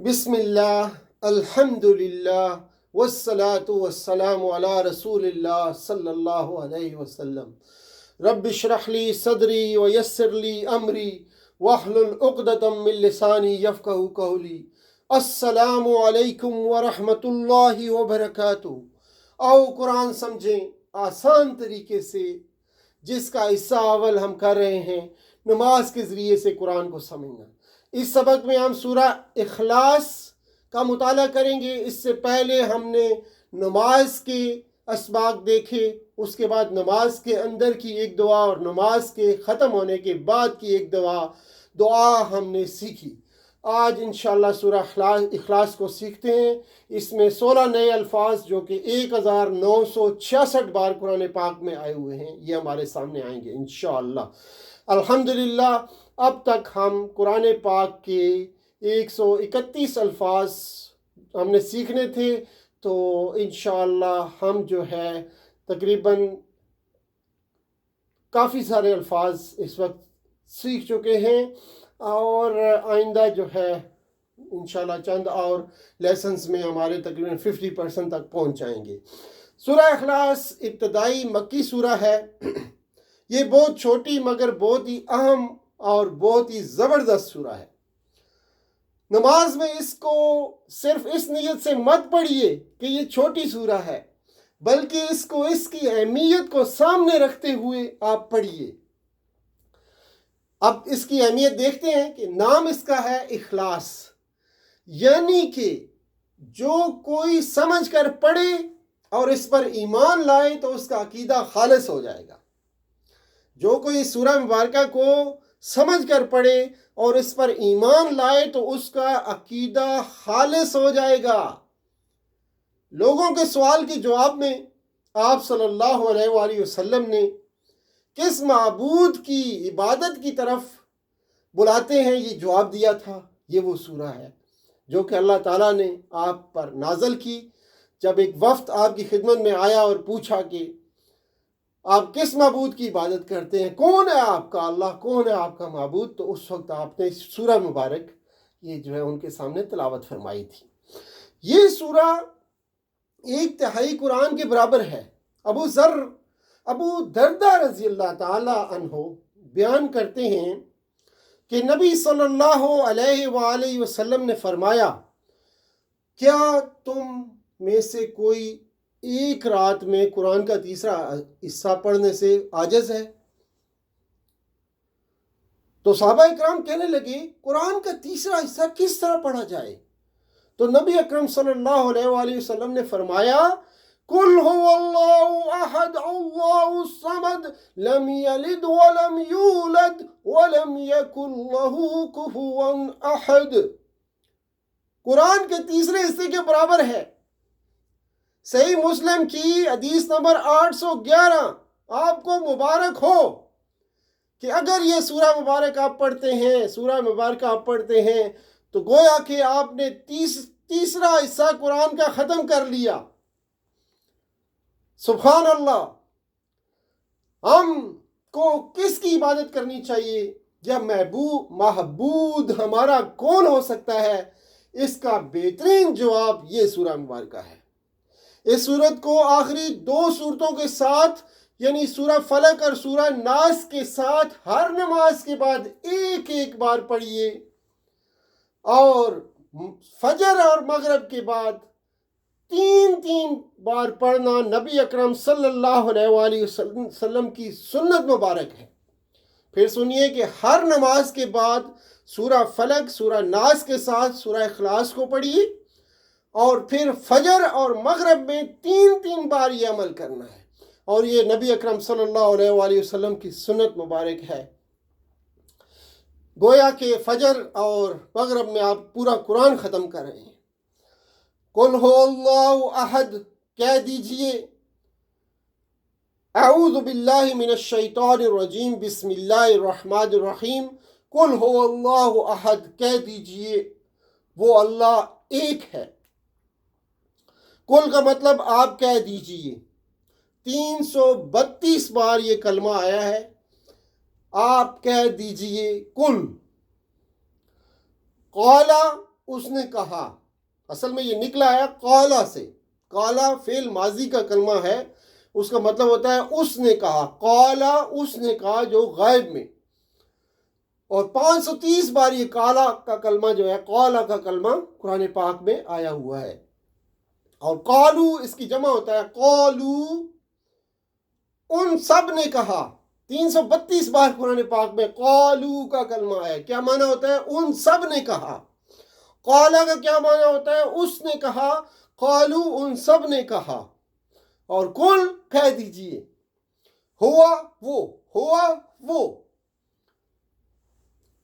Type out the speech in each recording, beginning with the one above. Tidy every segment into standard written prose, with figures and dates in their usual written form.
بسم اللہ الحمد للہ والصلاة والسلام علی رسول اللہ صلی اللہ علیہ وسلم۔ رب اشرح لی صدری ویسر لی امری واحلل عقدۃ من لسانی یفقہوا قولی۔ السلام علیکم ورحمۃ اللہ وبرکاتہ۔ آؤ قرآن سمجھیں آسان طریقے سے، جس کا حصہ اول ہم کر رہے ہیں نماز کے ذریعے سے قرآن کو سمجھنا۔ اس سبق میں ہم سورہ اخلاص کا مطالعہ کریں گے۔ اس سے پہلے ہم نے نماز کے اسباق دیکھے، اس کے بعد نماز کے اندر کی ایک دعا اور نماز کے ختم ہونے کے بعد کی ایک دعا ہم نے سیکھی۔ آج انشاءاللہ سورہ اخلاص کو سیکھتے ہیں۔ اس میں 16 نئے الفاظ جو کہ 1966 بار قرآن پاک میں آئے ہوئے ہیں، یہ ہمارے سامنے آئیں گے انشاءاللہ۔ الحمدللہ اب تک ہم قرآن پاک کے 131 الفاظ ہم نے سیکھنے تھے، تو انشاءاللہ ہم جو ہے تقریباً کافی سارے الفاظ اس وقت سیکھ چکے ہیں، اور آئندہ جو ہے انشاءاللہ چند اور لیسنز میں ہمارے تقریباً 50% تک پہنچ جائیں گے۔ سورہ اخلاص ابتدائی مکی سورہ ہے۔ یہ بہت چھوٹی مگر بہت ہی اہم اور بہت ہی زبردست سورہ ہے۔ نماز میں اس کو صرف اس نیت سے مت پڑھیے کہ یہ چھوٹی سورہ ہے، بلکہ اس کی اہمیت کو سامنے رکھتے ہوئے آپ پڑھیے۔ اب اس کی اہمیت دیکھتے ہیں کہ نام اس کا ہے اخلاص، یعنی کہ جو کوئی سمجھ کر پڑھے اور اس پر ایمان لائے تو اس کا عقیدہ خالص ہو جائے گا۔ جو کوئی سورہ مبارکہ کو سمجھ کر پڑھے اور اس پر ایمان لائے تو اس کا عقیدہ خالص ہو جائے گا۔ لوگوں کے سوال کے جواب میں آپ صلی اللہ علیہ وآلہ وسلم نے کس معبود کی عبادت کی طرف بلاتے ہیں یہ جواب دیا تھا۔ یہ وہ سورہ ہے جو کہ اللہ تعالیٰ نے آپ پر نازل کی۔ جب ایک وفد آپ کی خدمت میں آیا اور پوچھا کہ آپ کس معبود کی عبادت کرتے ہیں، کون ہے آپ کا اللہ، کون ہے آپ کا معبود، تو اس وقت آپ نے سورہ مبارک یہ جو ہے ان کے سامنے تلاوت فرمائی تھی۔ یہ سورہ 1/3 قرآن کے برابر ہے۔ ابو دردہ رضی اللہ تعالی عنہ بیان کرتے ہیں کہ نبی صلی اللہ علیہ وآلہ وسلم نے فرمایا، کیا تم میں سے کوئی ایک رات میں قرآن کا تیسرا حصہ پڑھنے سے عاجز ہے؟ تو صحابہ اکرام کہنے لگے قرآن کا تیسرا حصہ کس طرح پڑھا جائے؟ تو نبی اکرم صلی اللہ علیہ وآلہ وسلم نے فرمایا، قل هو اللہ احد اللہ الصمد لم یلد ولم یولد ولم یکن له کفوا احد۔ قرآن کے تیسرے حصے کے برابر ہے۔ صحیح مسلم کی حدیث نمبر 811۔ آپ کو مبارک ہو کہ اگر یہ سورہ مبارک آپ پڑھتے ہیں، سورہ مبارکہ آپ پڑھتے ہیں، تو گویا کہ آپ نے تیسرا حصہ قرآن کا ختم کر لیا۔ سبحان اللہ۔ ہم کو کس کی عبادت کرنی چاہیے یا محبوب ہمارا کون ہو سکتا ہے؟ اس کا بہترین جواب یہ سورہ مبارکہ ہے۔ اس سورت کو آخری 2 سورتوں کے ساتھ، یعنی سورہ فلق اور سورہ ناس کے ساتھ ہر نماز کے بعد ایک بار پڑھیے، اور فجر اور مغرب کے بعد 3 بار پڑھنا نبی اکرم صلی اللہ علیہ وآلہ وسلم کی سنت مبارک ہے۔ پھر سنیے کہ ہر نماز کے بعد سورہ فلق، سورہ ناس کے ساتھ سورہ اخلاص کو پڑھیے، اور پھر فجر اور مغرب میں 3 بار یہ عمل کرنا ہے، اور یہ نبی اکرم صلی اللہ علیہ وآلہ وسلم کی سنت مبارک ہے۔ گویا کہ فجر اور مغرب میں آپ پورا قرآن ختم کر رہے ہیں۔ قل هو اللہ احد کہہ دیجئے، اعوذ باللہ من الشیطان الرجیم، بسم اللہ الرحمن الرحیم۔ قل هو اللہ احد کہہ دیجئے وہ اللہ ایک ہے۔ کل کا مطلب آپ کہہ دیجئے۔ 332 بار یہ کلمہ آیا ہے، آپ کہہ دیجئے کل۔ قال اس نے کہا، اصل میں یہ نکلا ہے قالا سے، قالا فعل ماضی کا کلمہ ہے، اس کا مطلب ہوتا ہے اس نے کہا، قالا اس نے کہا جو غائب میں، اور 530 بار یہ قالا کا کلمہ جو ہے، قالا کا کلمہ قرآن پاک میں آیا ہوا ہے، اور قالو اس کی جمع ہوتا ہے قالو، ان سب نے کہا، 332 بار قرآن پاک میں قالو کا کلمہ ہے، کیا معنی ہوتا ہے؟ ان سب نے کہا۔ قالا کا کیا معنی ہوتا ہے؟ اس نے کہا، قالو ان سب نے کہا، اور کل کہہ دیجئے، ہوا وہ،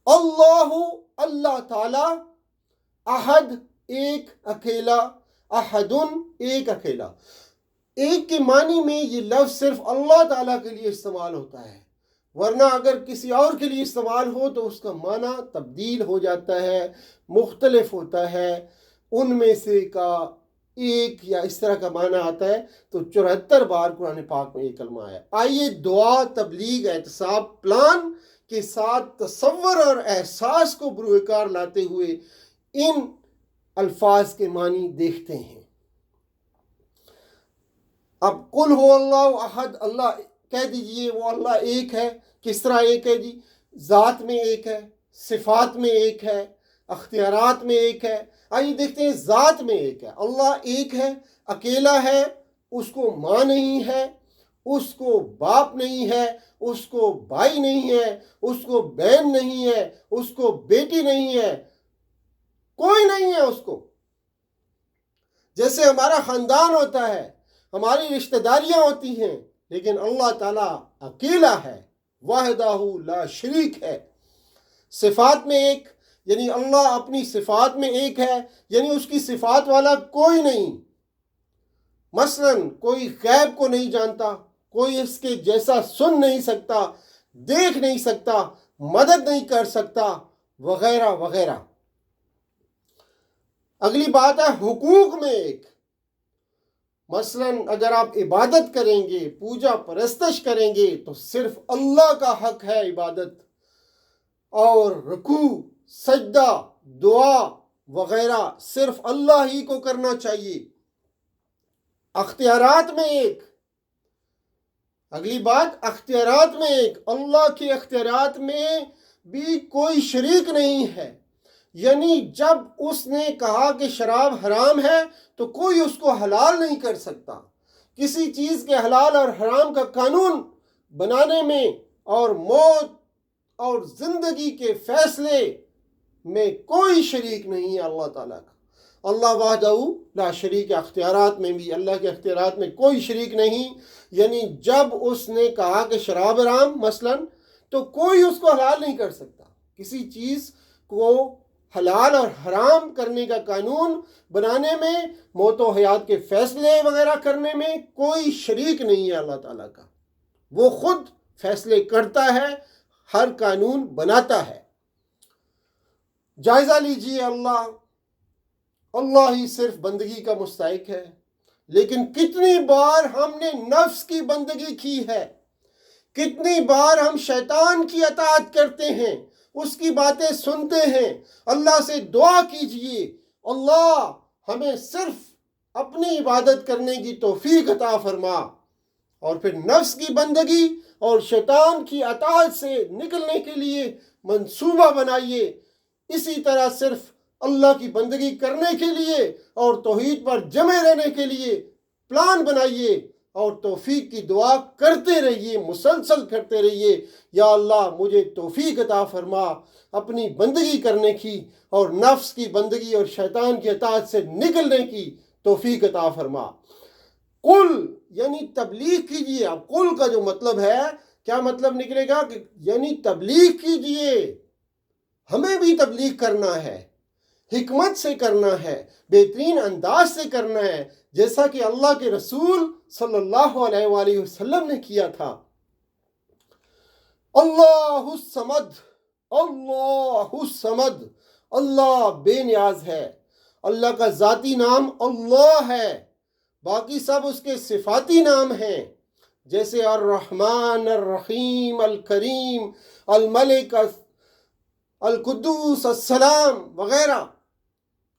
اللہ اللہ تعالی، احد ایک اکیلا، احدن ایک اکیلا۔ ایک کے معنی میں یہ لفظ صرف اللہ تعالیٰ کے لیے استعمال ہوتا ہے، ورنہ اگر کسی اور کے لیے استعمال ہو تو اس کا معنی تبدیل ہو جاتا ہے، مختلف ہوتا ہے، ان میں سے کا ایک یا اس طرح کا معنی آتا ہے۔ تو 74 بار قرآن پاک میں یہ کلمہ ہے۔ آئیے دعا، تبلیغ، احتساب، پلان کے ساتھ تصور اور احساس کو بروئے کار لاتے ہوئے ان الفاظ کے معنی دیکھتے ہیں۔ اب قل ہو اللہ احد، اللہ کہہ دیجئے وہ اللہ ایک ہے۔ کس طرح ایک ہے جی؟ ذات میں ایک ہے، صفات میں ایک ہے، اختیارات میں ایک ہے۔ آئیے دیکھتے ہیں، ذات میں ایک ہے، اللہ ایک ہے، اکیلا ہے، اس کو ماں نہیں ہے، اس کو باپ نہیں ہے، اس کو بھائی نہیں ہے، اس کو بہن نہیں ہے، اس کو بیٹی نہیں ہے، کوئی نہیں ہے اس کو۔ جیسے ہمارا خاندان ہوتا ہے، ہماری رشتہ داریاں ہوتی ہیں، لیکن اللہ تعالیٰ اکیلا ہے، وحدہ لا شریک ہے۔ صفات میں ایک، یعنی اللہ اپنی صفات میں ایک ہے، یعنی اس کی صفات والا کوئی نہیں۔ مثلا کوئی غیب کو نہیں جانتا، کوئی اس کے جیسا سن نہیں سکتا، دیکھ نہیں سکتا، مدد نہیں کر سکتا، وغیرہ وغیرہ۔ اگلی بات ہے حقوق میں ایک۔ مثلا اگر آپ عبادت کریں گے، پوجا پرستش کریں گے، تو صرف اللہ کا حق ہے عبادت، اور رکوع، سجدہ، دعا وغیرہ صرف اللہ ہی کو کرنا چاہیے۔ اختیارات میں ایک، اگلی بات اختیارات میں ایک، اللہ کے اختیارات میں بھی کوئی شریک نہیں ہے۔ یعنی جب اس نے کہا کہ شراب حرام ہے تو کوئی اس کو حلال نہیں کر سکتا۔ کسی چیز کے حلال اور حرام کا قانون بنانے میں اور موت اور زندگی کے فیصلے میں کوئی شریک نہیں ہے اللہ تعالیٰ کا۔ اللہ وحدہ لا شریک، اختیارات میں بھی اللہ کے اختیارات میں کوئی شریک نہیں۔ یعنی جب اس نے کہا کہ شراب حرام مثلا، تو کوئی اس کو حلال نہیں کر سکتا۔ کسی چیز کو حلال اور حرام کرنے کا قانون بنانے میں، موت و حیات کے فیصلے وغیرہ کرنے میں کوئی شریک نہیں ہے اللہ تعالیٰ کا۔ وہ خود فیصلے کرتا ہے، ہر قانون بناتا ہے۔ جائزہ لیجئے، اللہ ہی صرف بندگی کا مستحق ہے، لیکن کتنی بار ہم نے نفس کی بندگی کی ہے، کتنی بار ہم شیطان کی اطاعت کرتے ہیں، اس کی باتیں سنتے ہیں۔ اللہ سے دعا کیجئے، اللہ ہمیں صرف اپنی عبادت کرنے کی توفیق عطا فرما، اور پھر نفس کی بندگی اور شیطان کی اطاعت سے نکلنے کے لیے منصوبہ بنائیے۔ اسی طرح صرف اللہ کی بندگی کرنے کے لیے اور توحید پر جمے رہنے کے لیے پلان بنائیے، اور توفیق کی دعا کرتے رہیے، مسلسل کرتے رہیے، یا اللہ مجھے توفیق عطا فرما اپنی بندگی کرنے کی، اور نفس کی بندگی اور شیطان کی اطاعت سے نکلنے کی توفیق عطا فرما۔ قل یعنی تبلیغ کیجئے۔ اب قل کا جو مطلب ہے، کیا مطلب نکلے گا؟ کہ یعنی تبلیغ کیجئے، ہمیں بھی تبلیغ کرنا ہے، حکمت سے کرنا ہے، بہترین انداز سے کرنا ہے، جیسا کہ اللہ کے رسول صلی اللہ علیہ وآلہ وسلم نے کیا تھا۔ اللہ الصمد، اللہ الصمد، اللہ بے نیاز ہے۔ اللہ کا ذاتی نام اللہ ہے، باقی سب اس کے صفاتی نام ہیں، جیسے الرحمن، الرحیم، الکریم، الملک، القدوس، السلام وغیرہ۔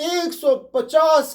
150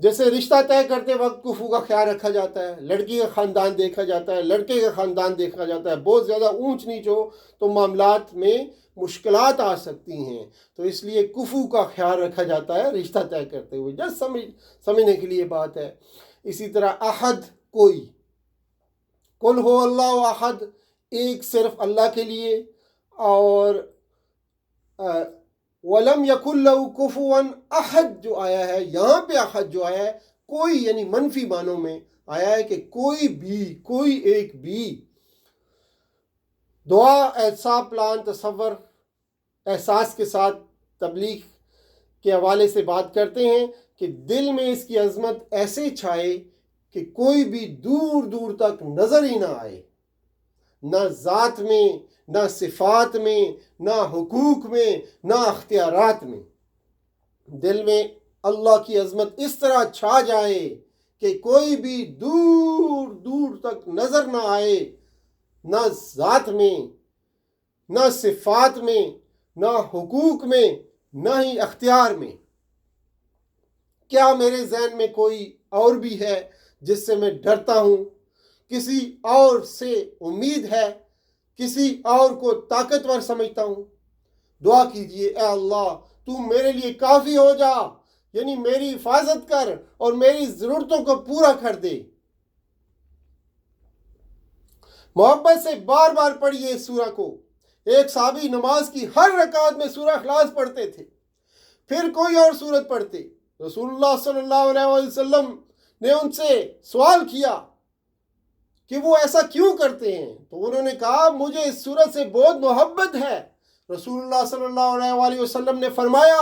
جیسے رشتہ طے کرتے وقت کفو کا خیال رکھا جاتا ہے، لڑکی کا خاندان دیکھا جاتا ہے، لڑکے کا خاندان دیکھا جاتا ہے، بہت زیادہ اونچ نیچ ہو تو معاملات میں مشکلات آ سکتی ہیں، تو اس لیے کفو کا خیال رکھا جاتا ہے رشتہ طے کرتے ہوئے، جس سمجھنے کے لیے بات ہے۔ اسی طرح احد، کوئی، قل ہو اللہ احد، ایک صرف اللہ کے لیے، اور وَلَمْ يَكُنْ لَهُ كُفُوًا احد جو آیا ہے، یہاں پہ احد جو آیا ہے کوئی، یعنی منفی معنوں میں آیا ہے کہ کوئی بھی، کوئی ایک بھی۔ دعا احساس، پلان، تصور، احساس کے ساتھ تبلیغ کے حوالے سے بات کرتے ہیں کہ دل میں اس کی عظمت ایسے چھائے کہ کوئی بھی دور دور تک نظر ہی نہ آئے، نہ ذات میں، نہ صفات میں، نہ حقوق میں، نہ اختیارات میں۔ دل میں اللہ کی عظمت اس طرح چھا جائے کہ کوئی بھی دور دور تک نظر نہ آئے، نہ ذات میں، نہ صفات میں، نہ حقوق میں، نہ ہی اختیار میں۔ کیا میرے ذہن میں کوئی اور بھی ہے جس سے میں ڈرتا ہوں؟ کسی اور سے امید ہے؟ کسی اور کو طاقتور سمجھتا ہوں؟ دعا کیجئے، اے اللہ تو میرے لیے کافی ہو جا، یعنی میری حفاظت کر اور میری ضرورتوں کو پورا کر دے۔ محبت سے بار بار پڑھیے اس سورہ کو۔ ایک صحابی نماز کی ہر رکعت میں سورہ اخلاص پڑھتے تھے، پھر کوئی اور سورت پڑھتے۔ رسول اللہ صلی اللہ علیہ وسلم نے ان سے سوال کیا کہ وہ ایسا کیوں کرتے ہیں، تو انہوں نے کہا مجھے اس سورت سے بہت محبت ہے۔ رسول اللہ صلی اللہ علیہ وسلم نے فرمایا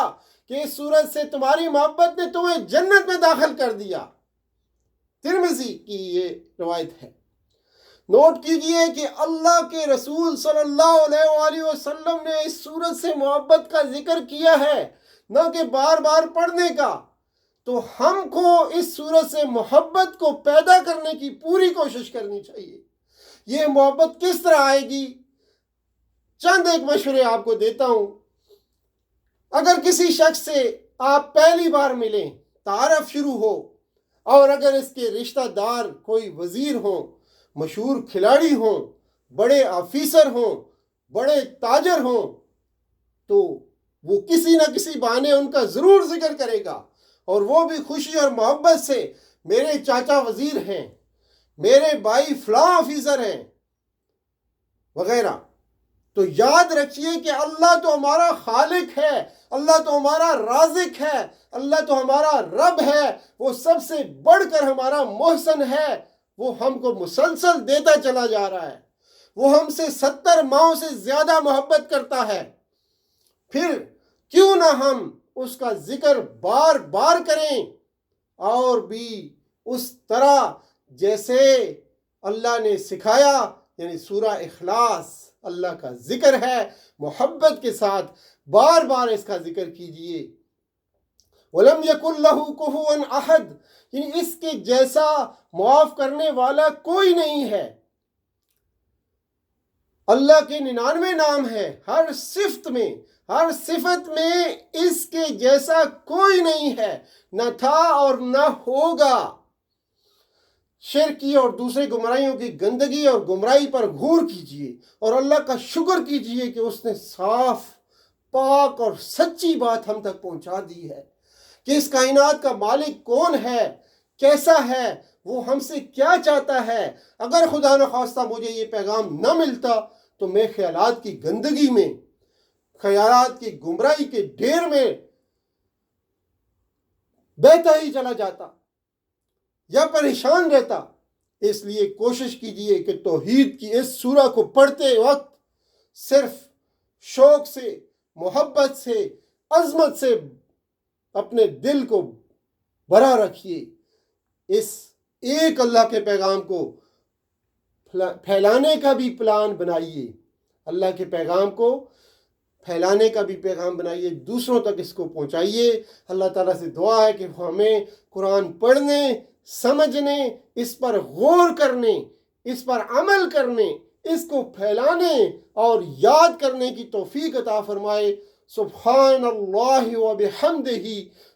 کہ اس سورت سے تمہاری محبت نے تمہیں جنت میں داخل کر دیا۔ ترمذی کی یہ روایت ہے۔ نوٹ کیجئے کہ اللہ کے رسول صلی اللہ علیہ وسلم نے اس سورت سے محبت کا ذکر کیا ہے، نہ کہ بار بار پڑھنے کا۔ تو ہم کو اس سورت سے محبت کو پیدا کرنے کی پوری کوشش کرنی چاہیے۔ یہ محبت کس طرح آئے گی؟ چند ایک مشورے آپ کو دیتا ہوں۔ اگر کسی شخص سے آپ پہلی بار ملیں، تعارف شروع ہو، اور اگر اس کے رشتہ دار کوئی وزیر ہوں، مشہور کھلاڑی ہوں، بڑے آفیسر ہوں، بڑے تاجر ہوں، تو وہ کسی نہ کسی بہانے ان کا ضرور ذکر کرے گا، اور وہ بھی خوشی اور محبت سے، میرے چاچا وزیر ہیں، میرے بھائی فلاں آفیسر ہیں، وغیرہ۔ تو یاد رکھیے کہ اللہ تو ہمارا خالق ہے، اللہ تو ہمارا رازق ہے، اللہ تو ہمارا رب ہے، وہ سب سے بڑھ کر ہمارا محسن ہے، وہ ہم کو مسلسل دیتا چلا جا رہا ہے، وہ ہم سے 70 ماہوں سے زیادہ محبت کرتا ہے۔ پھر کیوں نہ ہم اس کا ذکر بار بار کریں، اور بھی اس طرح جیسے اللہ نے سکھایا، یعنی سورہ اخلاص اللہ کا ذکر ہے، محبت کے ساتھ بار بار اس کا ذکر کیجئے۔ وَلَمْ يَكُنْ لَهُ كُفُوًا أَحَدٌ، یعنی اس کے جیسا معاف کرنے والا کوئی نہیں ہے۔ اللہ کے 99 نام ہیں، ہر صفت میں اس کے جیسا کوئی نہیں ہے، نہ تھا اور نہ ہوگا۔ شرک کی اور دوسرے گمراہیوں کی گندگی اور گمراہی پر غور کیجئے، اور اللہ کا شکر کیجئے کہ اس نے صاف، پاک اور سچی بات ہم تک پہنچا دی ہے کہ اس کائنات کا مالک کون ہے، کیسا ہے، وہ ہم سے کیا چاہتا ہے۔ اگر خدا نخواستہ مجھے یہ پیغام نہ ملتا تو میں خیالات کی گندگی میں، خیالات کی گمراہی کے ڈھیر میں بہتا ہی چلا جاتا یا پریشان رہتا۔ اس لیے کوشش کیجئے کہ توحید کی اس سورہ کو پڑھتے وقت صرف شوق سے، محبت سے، عظمت سے اپنے دل کو بھرا رکھیے۔ اس ایک اللہ کے پیغام کو پھیلانے کا بھی پلان بنائیے، اللہ کے پیغام کو پھیلانے کا بھی پیغام بنائیے، دوسروں تک اس کو پہنچائیے۔ اللہ تعالیٰ سے دعا ہے کہ وہ ہمیں قرآن پڑھنے، سمجھنے، اس پر غور کرنے، اس پر عمل کرنے، اس کو پھیلانے اور یاد کرنے کی توفیق عطا فرمائے۔ سبحان اللہ و بحمدہ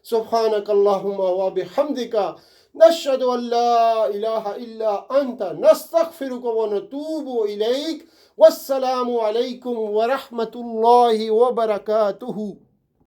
سبحانک اللہم و بحمدک نشہد ان لا الہ الا انت نستغفرک و نتوب الیک والسلام علیکم ورحمۃ اللہ وبرکاتہ.